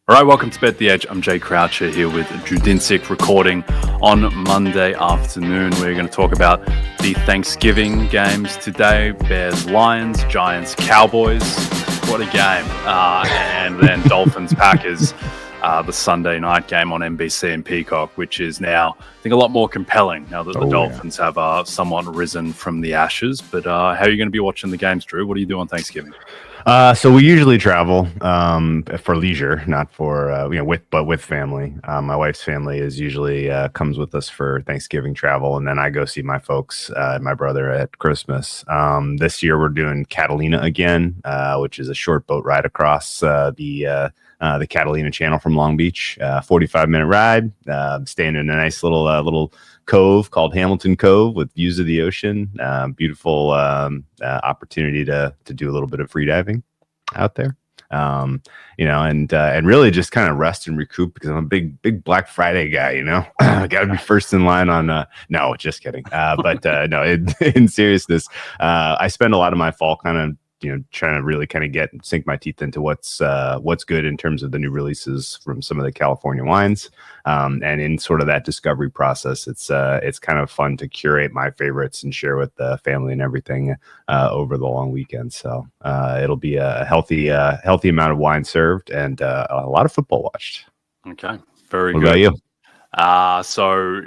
All right, welcome to Bet the Edge. I'm Jay Croucher here with Drew Dinsick, recording on Monday afternoon. We're going to talk about the Thanksgiving games today. Bears-Lions, Giants-Cowboys. What a game. And then Dolphins-Packers, the Sunday night game on NBC and Peacock, which is now, I think, a lot more compelling now that the Dolphins have somewhat risen from the ashes. But how are you going to be watching the games, Drew? What do you do on Thanksgiving? So we usually travel for leisure, not for with family. My wife's family is usually comes with us for Thanksgiving travel, and then I go see my folks, my brother at Christmas. This year we're doing Catalina again, which is a short boat ride across the Catalina Channel from Long Beach. 45-minute ride, staying in a nice little cove called Hamilton Cove with views of the ocean. Beautiful opportunity to do a little bit of free diving out there. And really just kind of rest and recoup because I'm a big Black Friday guy, I got to be first in line on, no, just kidding. No, in seriousness, I spend a lot of my fall kind of, trying to really kind of sink my teeth into what's good in terms of the new releases from some of the California wines. And in sort of that discovery process, it's kind of fun to curate my favorites and share with the family and everything over the long weekend. So it'll be a healthy amount of wine served and a lot of football watched. Okay, very good. What about you? So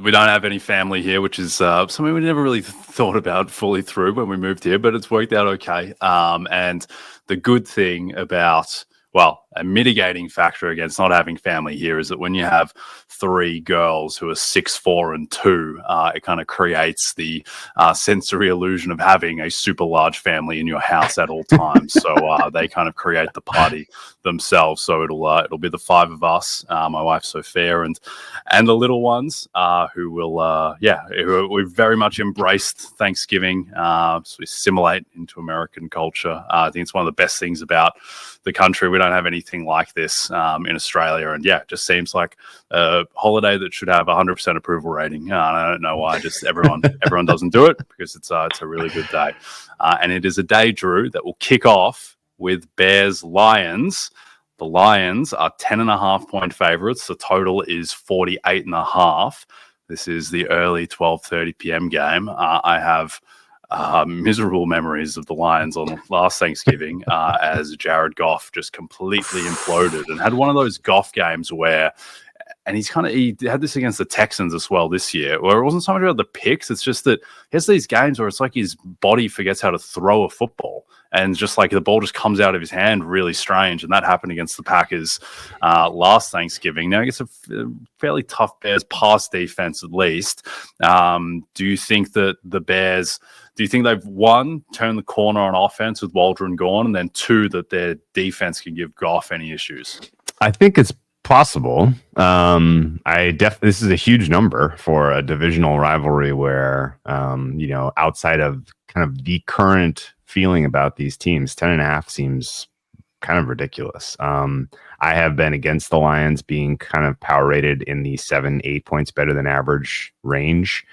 we don't have any family here, which is something we never really thought about fully through when we moved here, but it's worked out okay. And the good thing about, a mitigating factor against not having family here is that when you have three girls who are 6', 4, and 2, it kind of creates the sensory illusion of having a super large family in your house at all times. So they kind of create the party themselves. So it'll be the five of us, my wife Sophia, and the little ones who we've very much embraced Thanksgiving. So we assimilate into American culture. I think it's one of the best things about the country. We don't have anything like this in Australia, and it just seems like a holiday that should have 100% approval rating. I don't know why, just everyone doesn't do it because it's a really good day, and it is a day, Drew, that will kick off with Bears-Lions. The Lions are 10.5 point favorites. The total is 48.5. This is the early 12:30 p.m. game. I have miserable memories of the Lions on last Thanksgiving as Jared Goff just completely imploded and had one of those Goff games where, and he had this against the Texans as well this year, where it wasn't so much about the picks. It's just that he has these games where it's like his body forgets how to throw a football. And just like the ball just comes out of his hand really strange. And that happened against the Packers last Thanksgiving. Now, I guess a fairly tough Bears pass defense, at least. Do you think that the Bears, do you think they've, one, turned the corner on offense with Waldron gone, and then two, that their defense can give Goff any issues? I think it's possible. This is a huge number for a divisional rivalry where, outside of kind of the current feeling about these teams, 10.5 seems kind of ridiculous. I have been against the Lions being kind of power rated in the 7-8 points better than average range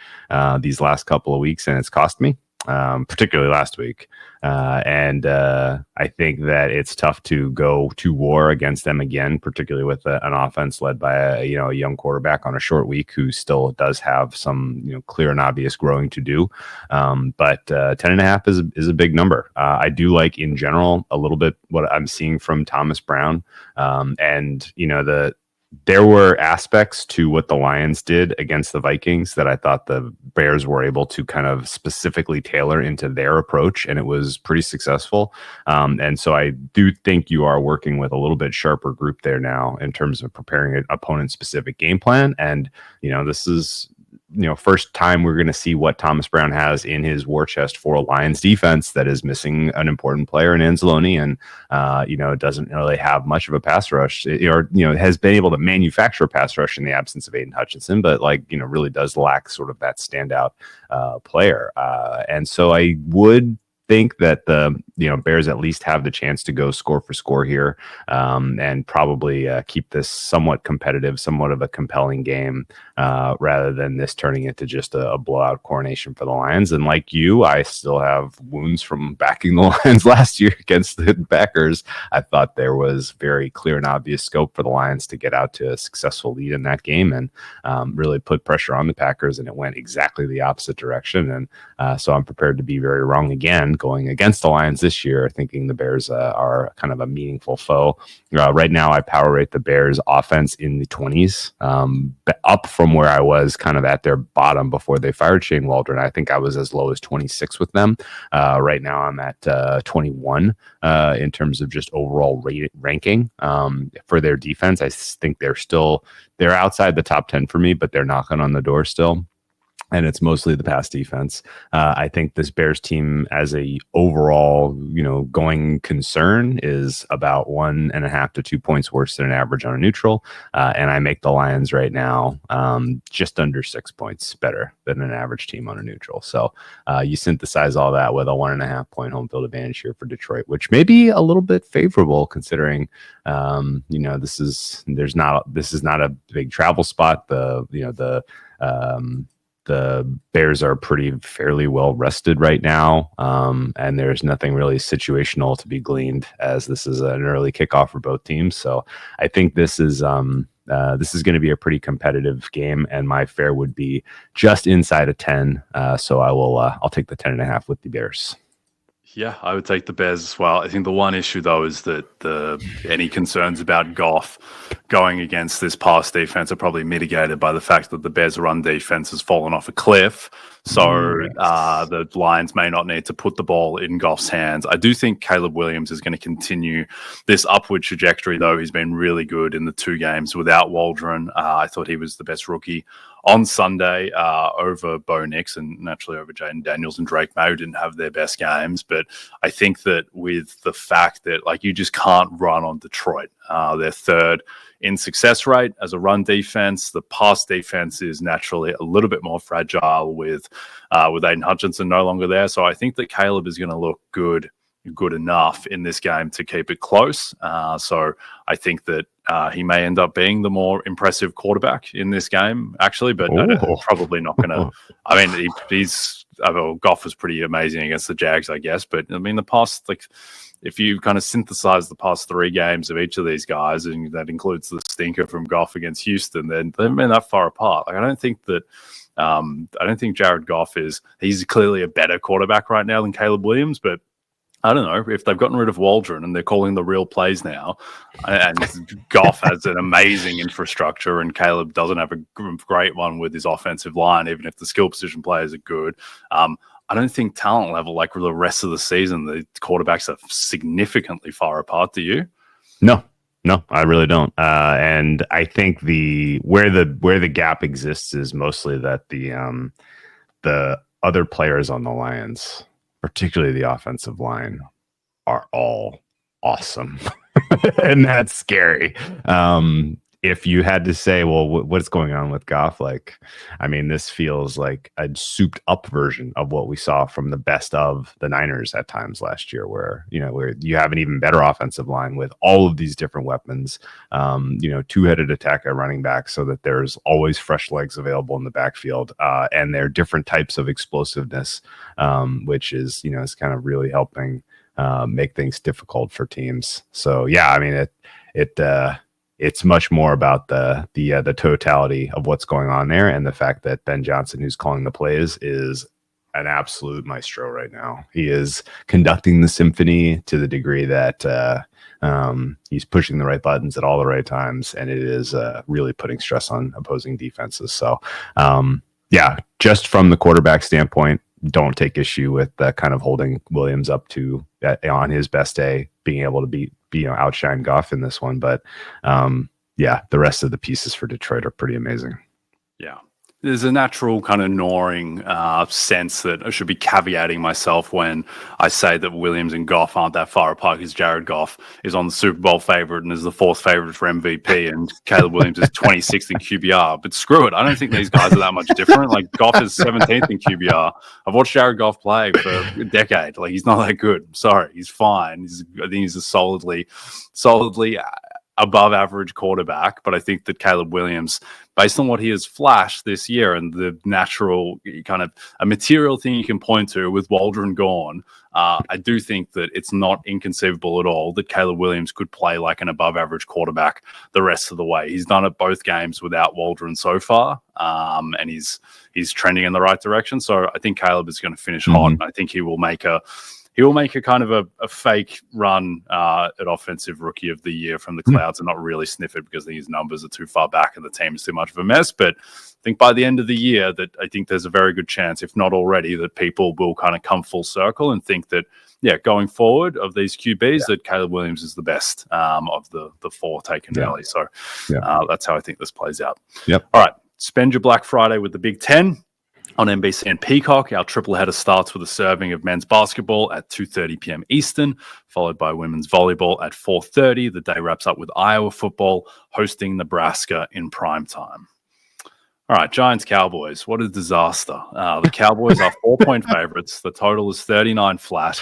these last couple of weeks, and it's cost me, particularly last week. And I think that it's tough to go to war against them again, particularly with an offense led by a young quarterback on a short week who still does have some clear and obvious growing to do. But 10.5 is a big number. I do like in general a little bit what I'm seeing from Thomas Brown, and there were aspects to what the Lions did against the Vikings that I thought the Bears were able to kind of specifically tailor into their approach, and it was pretty successful. And so I do think you are working with a little bit sharper group there now in terms of preparing an opponent-specific game plan. And, this is first time we're going to see what Thomas Brown has in his war chest for a Lions defense that is missing an important player in Anzalone, and doesn't really have much of a pass rush, or has been able to manufacture a pass rush in the absence of Aiden Hutchinson, but really does lack sort of that standout player. And so I would think that the Bears at least have the chance to go score for score here, and probably keep this somewhat competitive, somewhat of a compelling game, rather than this turning into just a blowout coronation for the Lions. And like you, I still have wounds from backing the Lions last year against the Packers. I thought there was very clear and obvious scope for the Lions to get out to a successful lead in that game, and really put pressure on the Packers, and it went exactly the opposite direction. And so I'm prepared to be very wrong again going against the Lions this year, thinking the Bears are kind of a meaningful foe. Right now, I power rate the Bears offense in the 20s, up from where I was kind of at their bottom before they fired Shane Waldron. I think I was as low as 26 with them. Right now, I'm at 21 in terms of just overall ranking for their defense. I think they're outside the top 10 for me, but they're knocking on the door still. And it's mostly the pass defense. I think this Bears team, as a overall, going concern, is about 1.5 to 2 points worse than an average on a neutral. And I make the Lions right now just under 6 points better than an average team on a neutral. So you synthesize all that with a 1.5 point home field advantage here for Detroit, which may be a little bit favorable considering, this is not a big travel spot. The Bears are fairly well rested right now, and there's nothing really situational to be gleaned, as this is an early kickoff for both teams. So I think this is going to be a pretty competitive game, and my fare would be just inside of 10. So I'll take the 10.5 with the Bears. Yeah, I would take the Bears as well. I think the one issue, though, is that any concerns about Goff going against this pass defense are probably mitigated by the fact that the Bears' run defense has fallen off a cliff. So the Lions may not need to put the ball in Goff's hands. I do think Caleb Williams is going to continue this upward trajectory, though. He's been really good in the 2 games without Waldron. I thought he was the best rookie on Sunday over Bo Nix, and naturally over Jaden Daniels and Drake May, who didn't have their best games. But I think that with the fact that you just can't run on Detroit, they're third in success rate as a run defense. The pass defense is naturally a little bit more fragile with Aiden Hutchinson no longer there. So I think that Caleb is going to look good enough in this game to keep it close. So I think that he may end up being the more impressive quarterback in this game, actually, but probably not going to. I mean, Goff was pretty amazing against the Jags, I guess. But I mean, the past, if you kind of synthesize the past 3 games of each of these guys, and that includes the stinker from Goff against Houston, then they've been that far apart. I don't think Jared Goff he's clearly a better quarterback right now than Caleb Williams, but I don't know if they've gotten rid of Waldron and they're calling the real plays now, and Goff has an amazing infrastructure and Caleb doesn't have a great one with his offensive line, even if the skill position players are good. I don't think talent level, like the rest of the season, the quarterbacks are significantly far apart. Do you? No, I really don't. And I think where the gap exists is mostly that the other players on the Lions, particularly the offensive line, are all awesome. And that's scary. If you had to say, well, what's going on with Goff? This feels like a souped up version of what we saw from the best of the Niners at times last year, where you have an even better offensive line with all of these different weapons, 2-headed attack at running back, so that there's always fresh legs available in the backfield, and they're different types of explosiveness, which is kind of really helping make things difficult for teams. So yeah, I mean it's much more about the totality of what's going on there, and the fact that Ben Johnson, who's calling the plays, is an absolute maestro right now. He is conducting the symphony to the degree that he's pushing the right buttons at all the right times, and it is really putting stress on opposing defenses. So just from the quarterback standpoint, don't take issue with kind of holding Williams up to on his best day, being able to outshine Goff in this one. But the rest of the pieces for Detroit are pretty amazing. Yeah. There's a natural kind of gnawing sense that I should be caveating myself when I say that Williams and Goff aren't that far apart, because Jared Goff is on the Super Bowl favorite and is the fourth favorite for MVP, and Caleb Williams is 26th in QBR. But screw it, I don't think these guys are that much different. Like, Goff is 17th in QBR. I've watched Jared Goff play for a decade. Like, he's not that good. Sorry, he's fine. I think he's a solidly above average quarterback, but I think that Caleb Williams, based on what he has flashed this year and the natural kind of a material thing you can point to with Waldron gone, I do think that it's not inconceivable at all that Caleb Williams could play like an above average quarterback the rest of the way. He's done it both games without Waldron so far, and he's trending in the right direction. So I think Caleb is going to finish hot. I think he will make a kind of a fake run at Offensive Rookie of the Year from the clouds and not really sniff it because his numbers are too far back and the team is too much of a mess. But I think by the end of the year that I think there's a very good chance, if not already, that people will kind of come full circle and think that, going forward of these QBs, that Caleb Williams is the best of the four taken early. So that's how I think this plays out. Yep. All right. Spend your Black Friday with the Big Ten. On NBC and Peacock, our triple header starts with a serving of men's basketball at 2:30 p.m. Eastern, followed by women's volleyball at 4:30. The day wraps up with Iowa football hosting Nebraska in prime time. All right, Giants-Cowboys. What a disaster. The Cowboys are 4-point favorites. The total is 39 flat.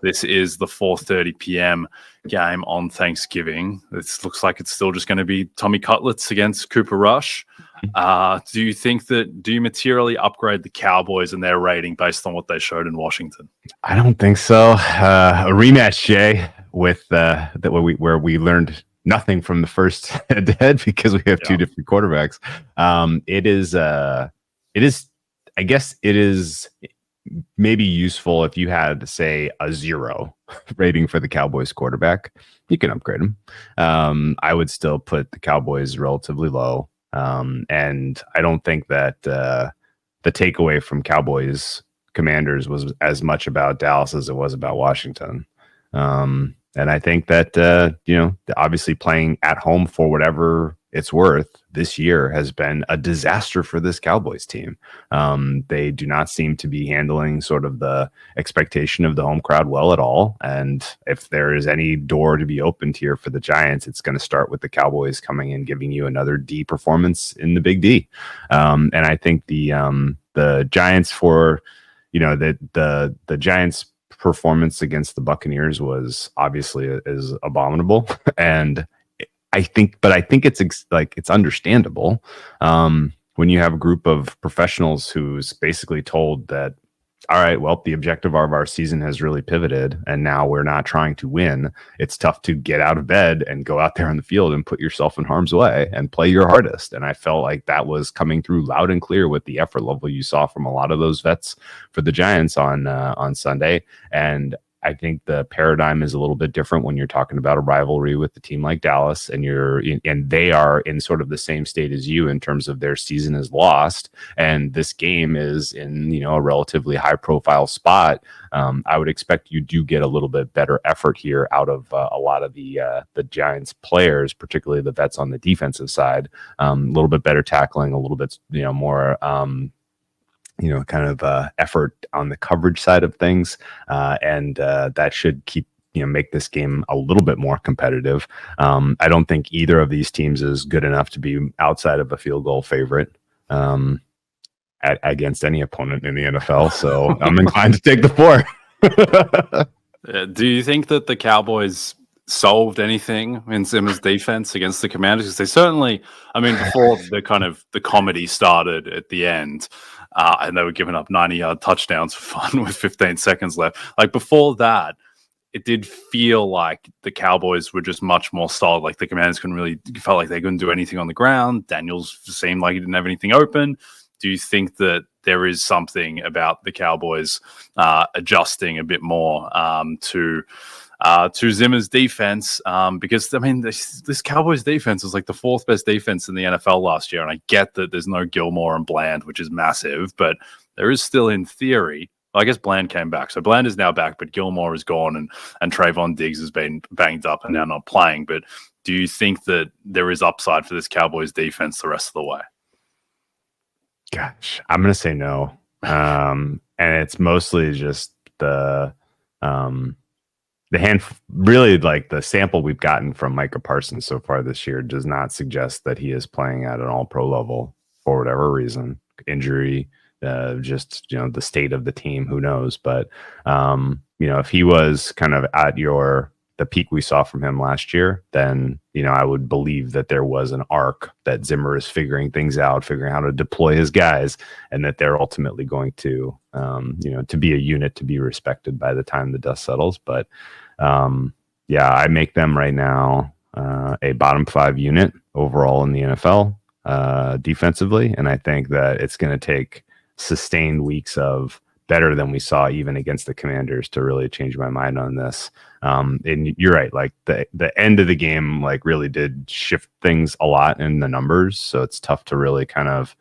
This is the 4:30 p.m. game on Thanksgiving. This looks like it's still just going to be Tommy Cutlets against Cooper Rush. Do you materially upgrade the Cowboys and their rating based on what they showed in Washington? I don't think so. A rematch, Jay, with where we learned nothing from the first head-to-head because we have two different quarterbacks. It is, I guess it is maybe useful if you had, say, a 0 rating for the Cowboys quarterback. You can upgrade them. I would still put the Cowboys relatively low. And I don't think that the takeaway from Cowboys Commanders was as much about Dallas as it was about Washington. And I think that, obviously playing at home for whatever it's worth this year has been a disaster for this Cowboys team. They do not seem to be handling sort of the expectation of the home crowd well at all. And if there is any door to be opened here for the Giants, it's going to start with the Cowboys coming in, giving you another D performance in the Big D. And I think the Giants the Giants performance against the Buccaneers was obviously is abominable. And I think it's understandable when you have a group of professionals who's basically told that, all right, well, the objective of our season has really pivoted and now we're not trying to win. It's tough to get out of bed and go out there on the field and put yourself in harm's way and play your hardest. And I felt like that was coming through loud and clear with the effort level you saw from a lot of those vets for the Giants on Sunday. And I think the paradigm is a little bit different when you're talking about a rivalry with a team like Dallas, and they are in sort of the same state as you in terms of their season is lost, and this game is in a relatively high profile spot. I would expect you do get a little bit better effort here out of a lot of the Giants players, particularly the vets on the defensive side. A little bit better tackling, a little bit more. Effort on the coverage side of things. And that should make this game a little bit more competitive. I don't think either of these teams is good enough to be outside of a field goal favorite against any opponent in the NFL. So I'm inclined to take the 4. Do you think that the Cowboys solved anything in Zimmer's defense against the Commanders? Because they certainly, before the comedy started at the end, and they were giving up 90-yard touchdowns for fun with 15 seconds left. Like, before that, it did feel like the Cowboys were just much more solid. Like, the Commanders felt like they couldn't do anything on the ground. Daniels seemed like he didn't have anything open. Do you think that there is something about the Cowboys adjusting a bit more to Zimmer's defense, because this Cowboys defense was like the 4th best defense in the NFL last year, and I get that there's no Gilmore and Bland, which is massive, but there is still, in theory, I guess Bland came back, so Bland is now back, but Gilmore is gone, and Trayvon Diggs has been banged up and now not playing. But do you think that there is upside for this Cowboys defense the rest of the way? Gosh, I'm gonna say no. And it's mostly just the hand, really, like the sample we've gotten from Micah Parsons so far this year does not suggest that he is playing at an all pro level for whatever reason, injury, just, the state of the team, who knows? But, if he was kind of at the peak we saw from him last year, then, I would believe that there was an arc that Zimmer is figuring things out, figuring how to deploy his guys, and that they're ultimately going to, to be a unit to be respected by the time the dust settles. But, I make them right now a bottom 5 unit overall in the NFL defensively. And I think that it's going to take sustained weeks of better than we saw even against the Commanders to really change my mind on this. And you're right, like the end of the game like really did shift things a lot in the numbers. So it's tough to really kind of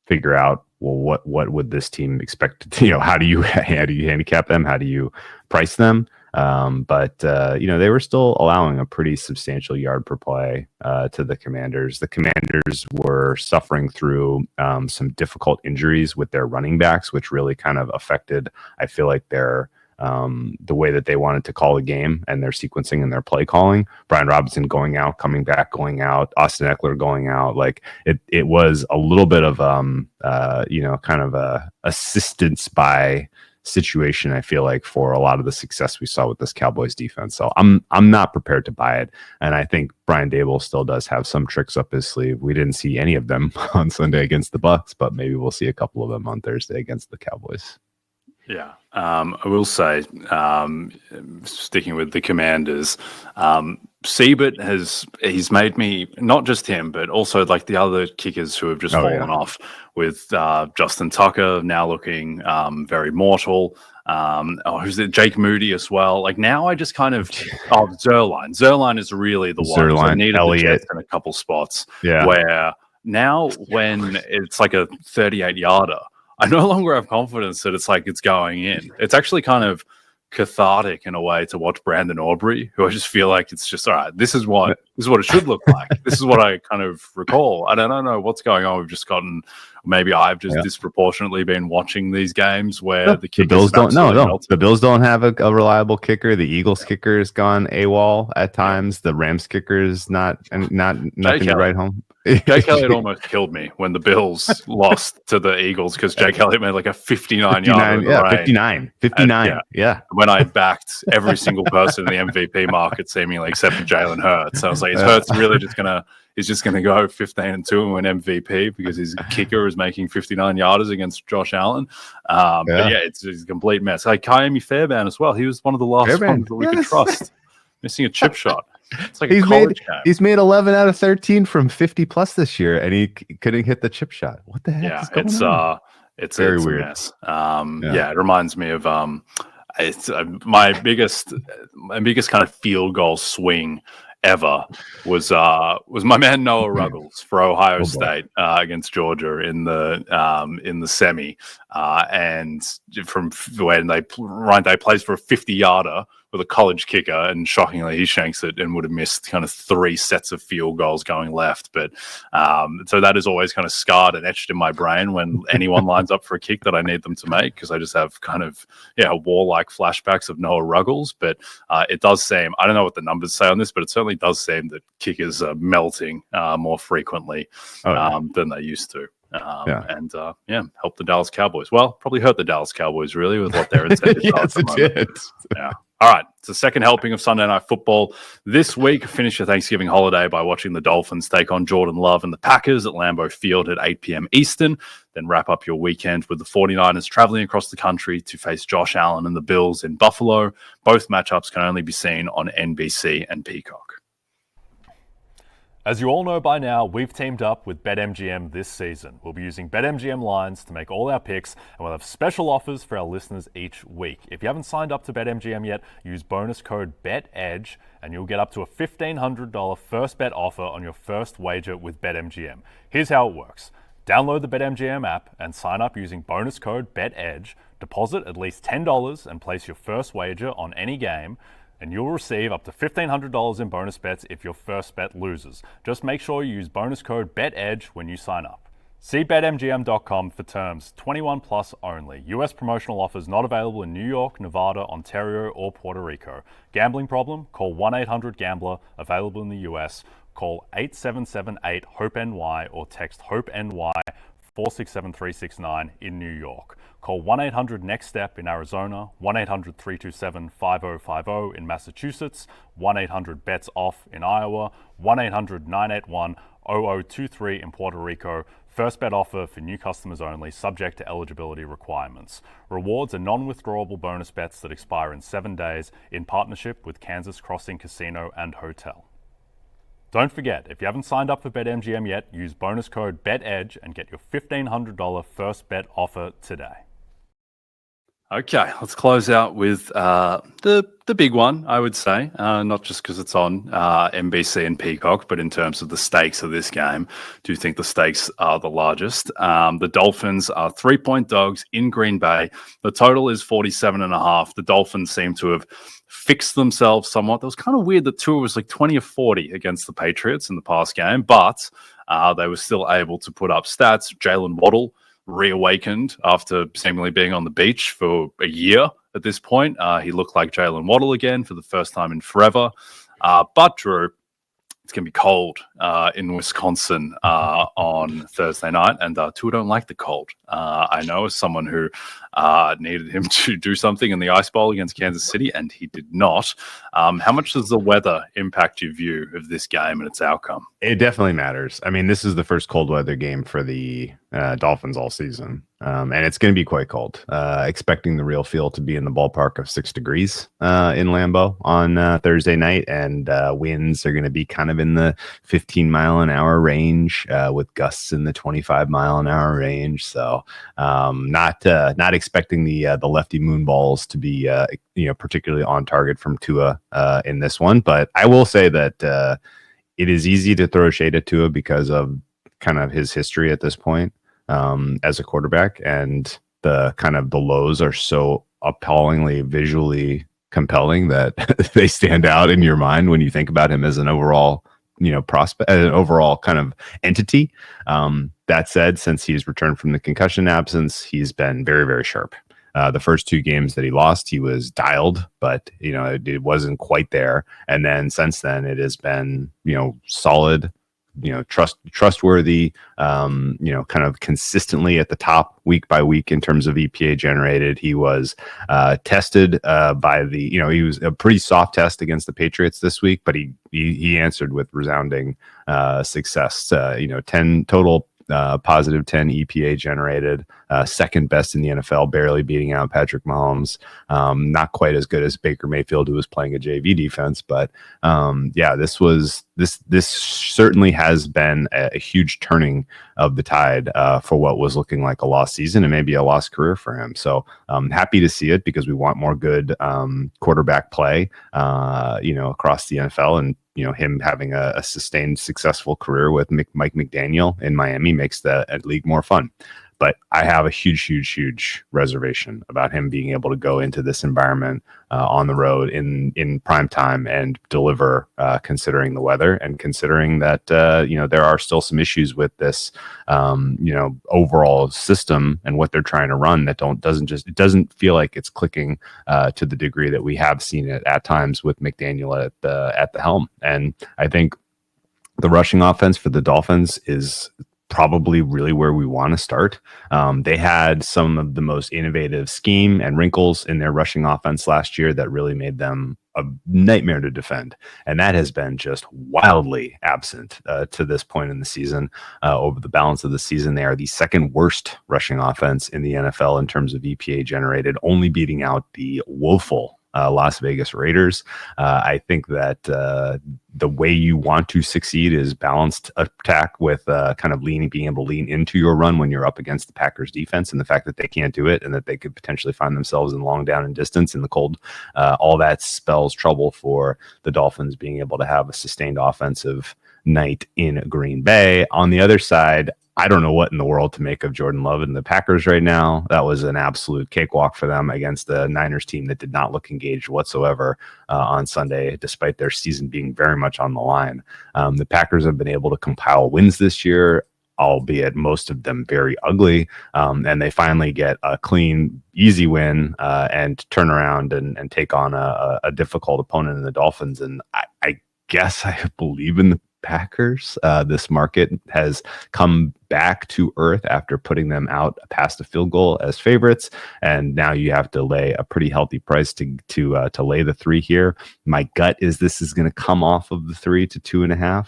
figure out, well, what would this team expect to, how do you handicap them? How do you price them? But they were still allowing a pretty substantial yard per play to the Commanders. The Commanders were suffering through some difficult injuries with their running backs, which really kind of affected, I feel like, their the way that they wanted to call the game and their sequencing and their play calling. Brian Robinson going out, coming back, going out, Austin Eckler going out. Like it was a little bit of kind of a assistance by situation, I feel like, for a lot of the success we saw with this Cowboys defense. So I'm not prepared to buy it. And I think Brian Dable still does have some tricks up his sleeve. We didn't see any of them on Sunday against the Bucs, but maybe we'll see a couple of them on Thursday against the Cowboys. Yeah. I will say, sticking with the Commanders, Siebert he's made me, not just him, but also like the other kickers who have just fallen off, with Justin Tucker now looking very mortal. Who's it? Jake Moody as well. Like now I just kind of, Zerline. Zerline is really the one. Zerline, I needed Elliott the Jets in a couple spots where now when it's like a 38-yarder, I no longer have confidence that it's like it's going in. It's actually kind of cathartic in a way to watch Brandon Aubrey, who I just feel like it's just, all right, this is what it should look like. This is what I kind of recall. I don't know what's going on. We've just gotten, maybe I've just disproportionately been watching these games where the Bills don't. No. The Bills don't have a reliable kicker. The Eagles kicker has gone AWOL at times. The Rams kicker is not nothing to write home. Jake Elliott almost killed me when the Bills lost to the Eagles, because Jake Elliott made like a 59-yarder. Yeah, 59. Yeah. When I backed every single person in the MVP market, seemingly except for Jalen Hurts, I was like, is Hurts really just gonna go 15-2 and win MVP because his kicker is making 59-yarders against Josh Allen? But it's a complete mess. Like Kaimi Fairbairn as well. He was one of the last ones that we could trust. Missing a chip shot. It's like he's made 11 out of 13 from 50 plus this year, and he couldn't hit the chip shot. What the heck is going on? It's very weird. A mess. It reminds me of it's my biggest kind of field goal swing ever was my man Noah Ruggles for Ohio State against Georgia in the semi, and from when they plays for a 50-yarder with a college kicker, and shockingly he shanks it and would have missed kind of 3 sets of field goals going left. But so that is always kind of scarred and etched in my brain when anyone lines up for a kick that I need them to make, because I just have kind of warlike flashbacks of Noah Ruggles. But it does seem, I don't know what the numbers say on this, but it certainly does seem that kickers are melting more frequently than they used to. And help the Dallas Cowboys. Well, probably hurt the Dallas Cowboys really with what their incentives are. Yes, it did. Yeah. All right. It's the second helping of Sunday Night Football. This week, finish your Thanksgiving holiday by watching the Dolphins take on Jordan Love and the Packers at Lambeau Field at 8 p.m. Eastern. Then wrap up your weekend with the 49ers traveling across the country to face Josh Allen and the Bills in Buffalo. Both matchups can only be seen on NBC and Peacock. As you all know by now, we've teamed up with BetMGM this season. We'll be using BetMGM lines to make all our picks, and we'll have special offers for our listeners each week. If you haven't signed up to BetMGM yet, use bonus code BETEDGE, and you'll get up to a $1,500 first bet offer on your first wager with BetMGM. Here's how it works. Download the BetMGM app and sign up using bonus code BETEDGE. Deposit at least $10 and place your first wager on any game, and you'll receive up to $1,500 in bonus bets if your first bet loses. Just make sure you use bonus code BETEDGE when you sign up. See BetMGM.com for terms. 21 plus only. U.S. promotional offers not available in New York, Nevada, Ontario, or Puerto Rico. Gambling problem? Call 1-800-GAMBLER. Available in the U.S. Call 877-8-HOPE-NY or text HOPE-NY 467-369 in New York. Call 1-800-NEXT-STEP in Arizona, 1-800-327-5050 in Massachusetts, 1-800-BETS-OFF in Iowa, 1-800-981-0023 in Puerto Rico. First bet offer for new customers only, subject to eligibility requirements. Rewards are non-withdrawable bonus bets that expire in 7 days in partnership with Kansas Crossing Casino and Hotel. Don't forget, if you haven't signed up for BetMGM yet, use bonus code BETEDGE and get your $1,500 first bet offer today. Okay, let's close out with the big one, I would say, not just because it's on NBC and Peacock, but in terms of the stakes of this game. Do you think the stakes are the largest? The Dolphins are 3-point dogs in Green Bay. The total is 47.5. The Dolphins seem to have fixed themselves somewhat. That was kind of weird that Tua was like 20 or 40 against the Patriots in the past game, but they were still able to put up stats. Jalen Waddle reawakened after seemingly being on the beach for a year at this point. He looked like Jalen Waddle again for the first time in forever. But Drew, it's going to be cold in Wisconsin on Thursday night, and Tua don't like the cold. I know as someone who needed him to do something in the Ice Bowl against Kansas City, and he did not. How much does the weather impact your view of this game and its outcome? It definitely matters. I mean, this is the first cold weather game for the Dolphins all season, and it's going to be quite cold. Expecting the real feel to be in the ballpark of 6 degrees in Lambeau on Thursday night, and winds are going to be kind of in the 15-mile-an-hour range with gusts in the 25-mile-an-hour range. So not expecting the lefty moon balls to be particularly on target from Tua in this one. But I will say that it is easy to throw shade at Tua because of kind of his history at this point as a quarterback, and the lows are so appallingly visually compelling that they stand out in your mind when you think about him as an overall prospect, an overall kind of entity. That said, since he's returned from the concussion absence, he's been very, very sharp. The first 2 games that he lost, he was dialed, but it wasn't quite there. And then since then, it has been solid, trustworthy, kind of consistently at the top week by week in terms of EPA generated. He was tested by he was a pretty soft test against the Patriots this week, but he answered with resounding success. 10 total. Positive 10 EPA generated, second best in the NFL, barely beating out Patrick Mahomes. Not quite as good as Baker Mayfield, who was playing a JV defense, but this certainly has been a huge turning of the tide for what was looking like a lost season and maybe a lost career for him. So happy to see it, because we want more good quarterback play, across the NFL, and him having a sustained successful career with Mike McDaniel in Miami makes the league more fun. But I have a huge reservation about him being able to go into this environment on the road in prime time and deliver, considering the weather and considering that there are still some issues with this overall system and what they're trying to run that doesn't feel like it's clicking to the degree that we have seen it at times with McDaniel at the helm. And I think the rushing offense for the Dolphins is probably really where we want to start. They had some of the most innovative scheme and wrinkles in their rushing offense last year that really made them a nightmare to defend. And that has been just wildly absent to this point in the season. Over the balance of the season, they are the second worst rushing offense in the NFL in terms of EPA generated, only beating out the woeful Las Vegas Raiders. I think that the way you want to succeed is balanced attack with kind of being able to lean into your run when you're up against the Packers defense, and the fact that they can't do it and that they could potentially find themselves in long down and distance in the cold. All that spells trouble for the Dolphins being able to have a sustained offensive night in Green Bay. On the other side, I don't know what in the world to make of Jordan Love and the Packers right now. That was an absolute cakewalk for them against the Niners team that did not look engaged whatsoever on Sunday, despite their season being very much on the line. The Packers have been able to compile wins this year albeit most of them very ugly. And they finally get a clean, easy win and turn around and take on a difficult opponent in the Dolphins. And I guess I believe in the Packers. This market has come back to earth after putting them out past a field goal as favorites, and now you have to lay a pretty healthy price to lay the 3 here. My gut is this is going to come off of the 3 to 2.5.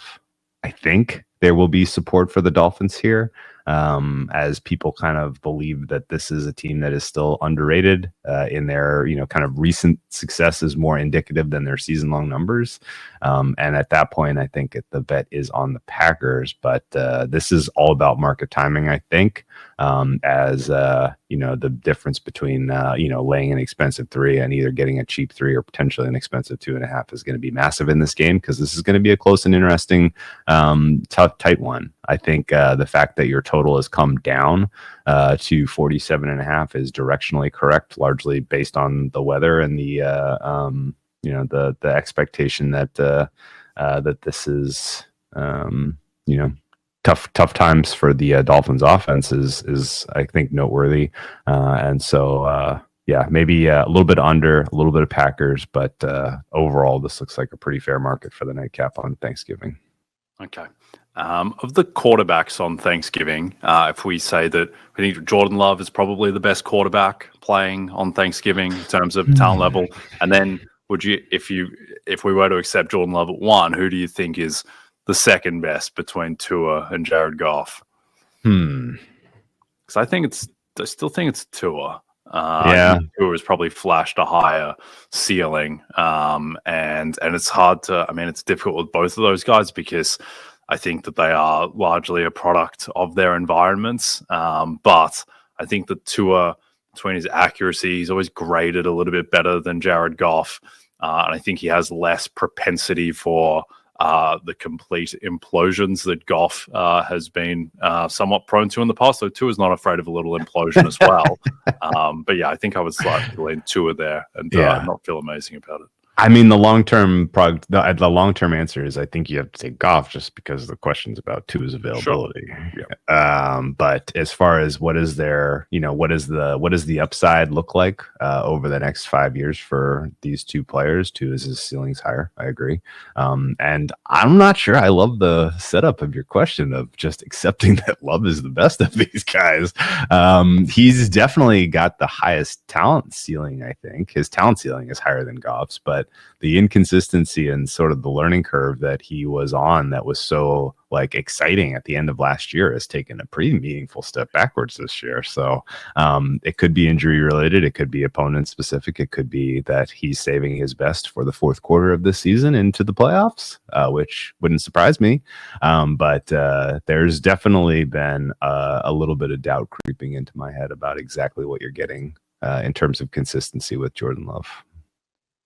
I think there will be support for the Dolphins here, as people kind of believe that this is a team that is still underrated in their, kind of recent success is more indicative than their season-long numbers. And at that point, I think the bet is on the Packers. But this is all about market timing, I think, as the difference between laying an expensive 3 and either getting a cheap 3 or potentially an expensive 2.5 is going to be massive in this game, because this is going to be a close and interesting, tight one. I think the fact that your total has come down to 47.5 is directionally correct, largely based on the weather and the expectation that that this is tough times for the Dolphins offense is I think noteworthy, and so maybe a little bit under, a little bit of Packers, but overall this looks like a pretty fair market for the nightcap on Thanksgiving. Okay. Of the quarterbacks on Thanksgiving, if we say that we think Jordan Love is probably the best quarterback playing on Thanksgiving in terms of talent level, and then would you, if we were to accept Jordan Love at 1, who do you think is the second best between Tua and Jared Goff? Because I still think it's Tua. Tua has probably flashed a higher ceiling, and it's hard to. I mean, it's difficult with both of those guys because I think that they are largely a product of their environments. But I think that Tua, between his accuracy, he's always graded a little bit better than Jared Goff, and I think he has less propensity for the complete implosions that Goff has been somewhat prone to in the past. So Tua is not afraid of a little implosion as well. But yeah, I think I would slightly lean Tua there and not feel amazing about it. I mean, the long-term answer is I think you have to take Goff just because the question's about Tua's availability. Sure. Yeah. But as far as what is the upside look like over the next 5 years for these two players? Tua's ceiling's higher. I agree. And I'm not sure I love the setup of your question of just accepting that Love is the best of these guys. He's definitely got the highest talent ceiling. I think his talent ceiling is higher than Goff's, but the inconsistency and sort of the learning curve that he was on that was so exciting at the end of last year has taken a pretty meaningful step backwards this year. So it could be injury related. It could be opponent specific. It could be that he's saving his best for the fourth quarter of this season into the playoffs, which wouldn't surprise me. But there's definitely been a little bit of doubt creeping into my head about exactly what you're getting in terms of consistency with Jordan Love.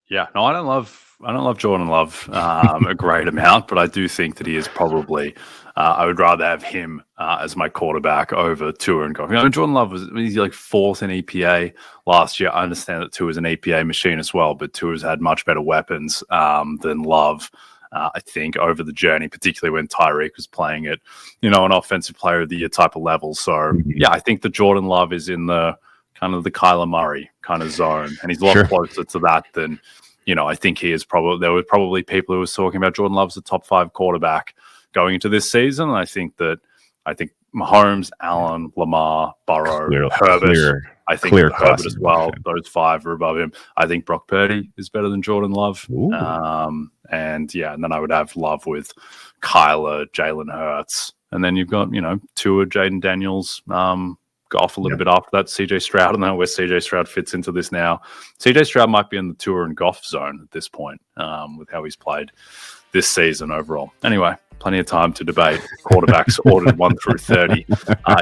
Yeah, no, I don't love Jordan Love a great amount, but I do think that he is probably. I would rather have him as my quarterback over Tua and Goff. Jordan Love he's like 4th in EPA last year. I understand that Tua is an EPA machine as well, but Tua's had much better weapons than Love. I think over the journey, particularly when Tyreek was playing at an offensive player of the year type of level. So yeah, I think that Jordan Love is in the kind of the Kyler Murray kind of zone, and he's a lot closer to that than. I think he is there were probably people who were talking about Jordan Love as a top 5 quarterback going into this season. And I think Mahomes, Allen, Lamar, Burrow, Herbert. I think Herbert as well. Those 5 are above him. I think Brock Purdy is better than Jordan Love. And then I would have Love with Kyler, Jalen Hurts. And then you've got, Tua, Jaden Daniels, Goff a little bit after that. CJ Stroud, I don't know where CJ Stroud fits into this now. CJ Stroud might be in the Tua and Goff zone at this point with how he's played this season overall. Anyway, plenty of time to debate quarterbacks ordered 1 through 30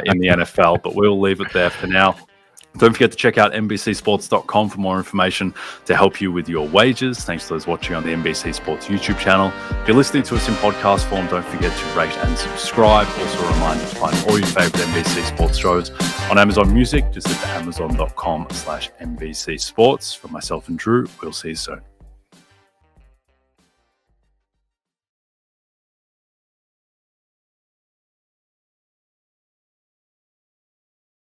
in the NFL, but we'll leave it there for now. Don't forget to check out NBCSports.com for more information to help you with your wagers. Thanks to those watching on the NBC Sports YouTube channel. If you're listening to us in podcast form, don't forget to rate and subscribe. Also a reminder to find all your favorite NBC Sports shows on Amazon Music. Just at amazon.com/NBC Sports. For myself and Drew, we'll see you soon.